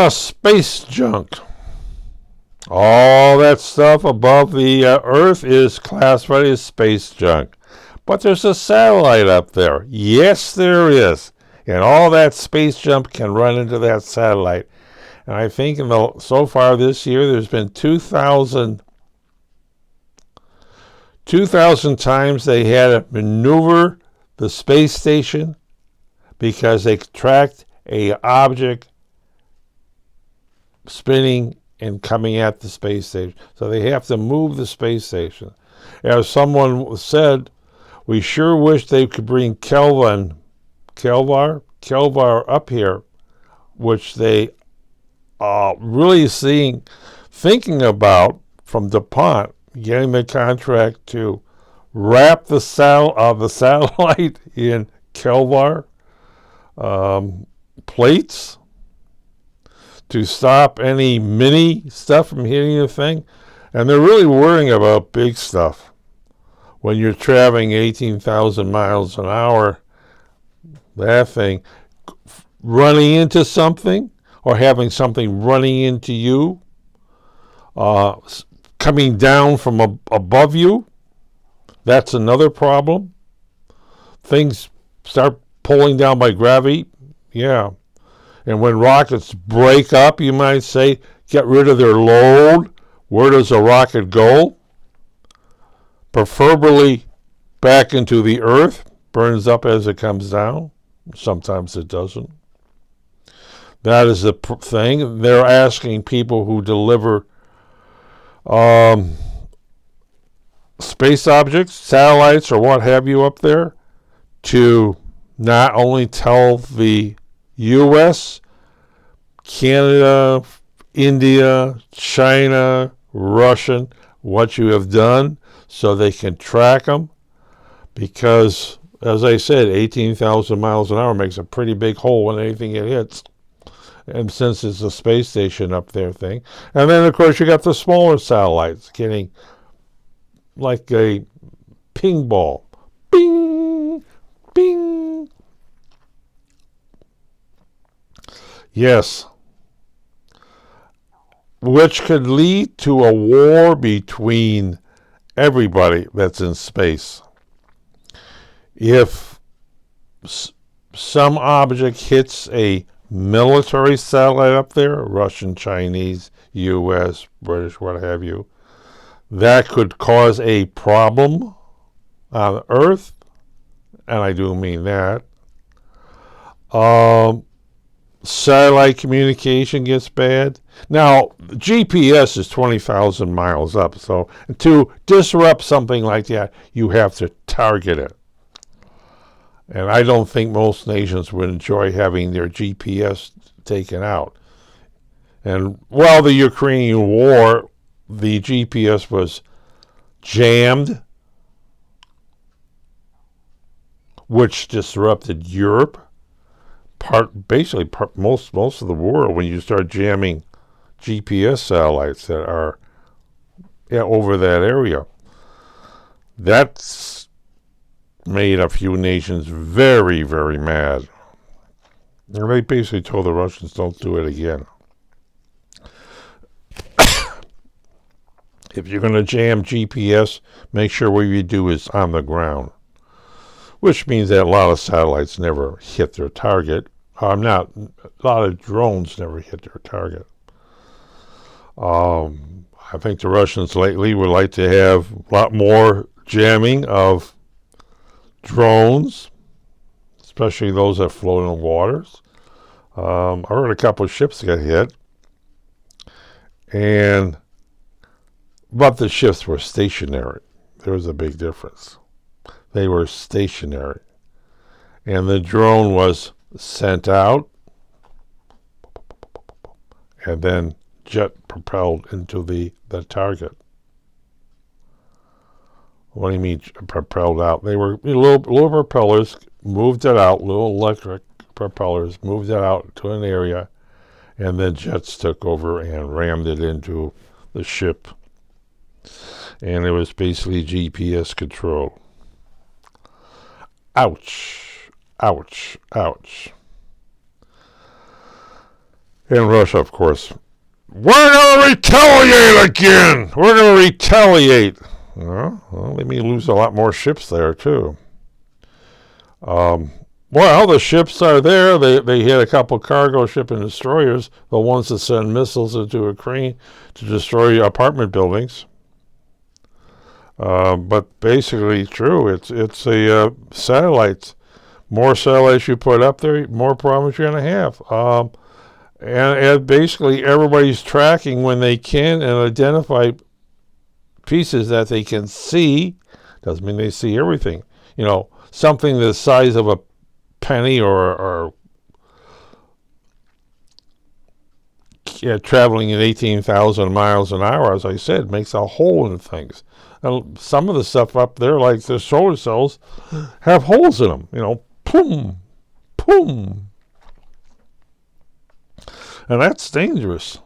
Space junk. All that stuff above the Earth is classified as space junk. But there's a satellite up there. Yes, there is. And all that space junk can run into that satellite. And I think so far this year, there's been 2,000 times they had to maneuver the space station because they tracked a object spinning and coming at the space station. So they have to move the space station. As someone said, we sure wish they could bring Kelvar up here, which they really thinking about from DuPont, getting the contract to wrap the satellite in Kelvar plates to stop any mini stuff from hitting the thing. And they're really worrying about big stuff. When you're traveling 18,000 miles an hour, that thing running into something or having something running into you, coming down from above you, that's another problem. Things start pulling down by gravity, yeah. And when rockets break up, you might say, get rid of their load. Where does a rocket go? Preferably back into the earth, burns up as it comes down. Sometimes it doesn't. That is the thing. They're asking people who deliver space objects, satellites, or what have you up there, to not only tell the U.S., Canada, India, China, Russian, what you have done so they can track them. Because, as I said, 18,000 miles an hour makes a pretty big hole when anything it hits. And since it's a space station up there thing. And then, of course, you got the smaller satellites getting like a ping ball. Bing! Bing! Yes. Which could lead to a war between everybody that's in space. If some object hits a military satellite up there, Russian, Chinese, U.S., British, what have you, that could cause a problem on Earth, and I do mean that. Satellite communication gets bad. Now, GPS is 20,000 miles up, so to disrupt something like that, you have to target it. And I don't think most nations would enjoy having their GPS taken out. And while the Ukrainian war, the GPS was jammed, which disrupted Europe. Most of the world, when you start jamming GPS satellites that are over that area, that's made a few nations very, very mad. And they basically told the Russians, don't do it again. If you're going to jam GPS, make sure what you do is on the ground. Which means that a lot of satellites never hit their target. A lot of drones never hit their target. I think the Russians lately would like to have a lot more jamming of drones, especially those that float in waters. I heard a couple of ships got hit, but the ships were stationary. There was a big difference. They were stationary. And the drone was sent out and then jet propelled into the target. What do you mean propelled out? They were little propellers, moved it out, little electric propellers, moved it out to an area, and then jets took over and rammed it into the ship. And it was basically GPS control. Ouch, ouch, ouch. And Russia, of course. We're going to retaliate again. We're going to retaliate. Well, they may lose a lot more ships there, too. Well, the ships are there. They hit a couple cargo ship and destroyers, the ones that send missiles into Ukraine to destroy apartment buildings. But basically, true. It's a satellites. More satellites you put up there, more problems you're going to have. And basically, everybody's tracking when they can and identify pieces that they can see. Doesn't mean they see everything. Something the size of a penny or traveling at 18,000 miles an hour, as I said, makes a hole in things. And some of the stuff up there, like the solar cells, have holes in them. Boom, boom. And that's dangerous.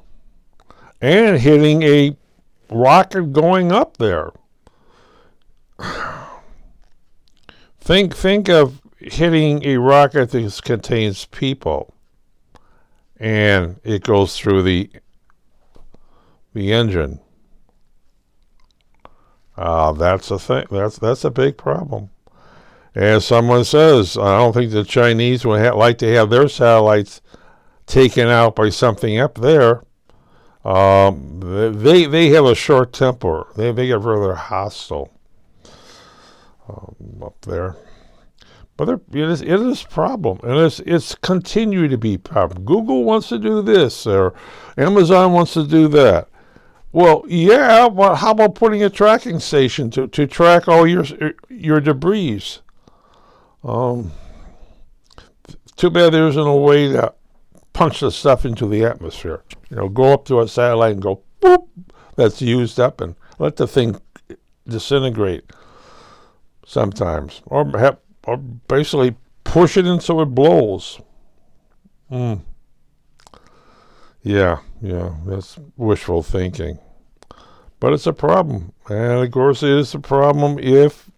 And hitting a rocket going up there. Think of hitting a rocket that contains people, and it goes through the engine. That's a thing. That's a big problem. As someone says, I don't think the Chinese would like to have their satellites taken out by something up there. They have a short temper. They get rather hostile up there. But it is a problem, and it's continue to be a problem. Google wants to do this, or Amazon wants to do that. Well, yeah, but how about putting a tracking station to track all your debris? Too bad there isn't a way to punch the stuff into the atmosphere. Go up to a satellite and go, boop, that's used up, and let the thing disintegrate sometimes. Or basically push it in so it blows. Yeah, that's wishful thinking. But it's a problem. And of course it is a problem if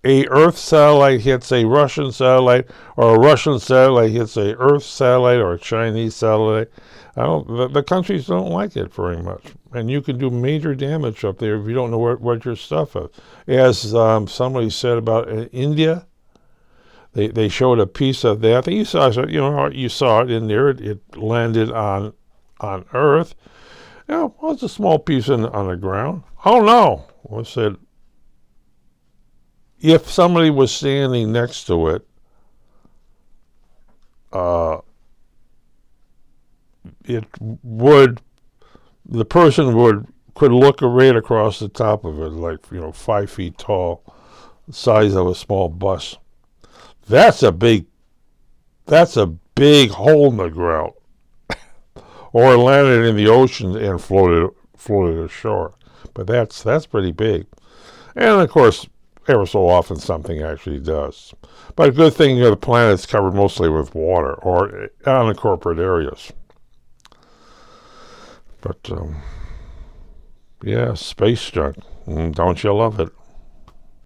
a Earth satellite hits a Russian satellite, or a Russian satellite hits a Earth satellite, or a Chinese satellite. The countries don't like it very much. And you can do major damage up there if you don't know what your stuff is. As somebody said about India, they showed a piece of that. You saw it in there. It landed on Earth. It's a small piece on the ground. Oh no! I said, if somebody was standing next to it, the person could look right across the top of it, like 5 feet tall, size of a small bus. That's a big hole in the ground. Or landed in the ocean and floated ashore. But that's pretty big. And of course, ever so often something actually does. But a good thing, the planet's covered mostly with water or unincorporated areas. But space junk. Don't you love it?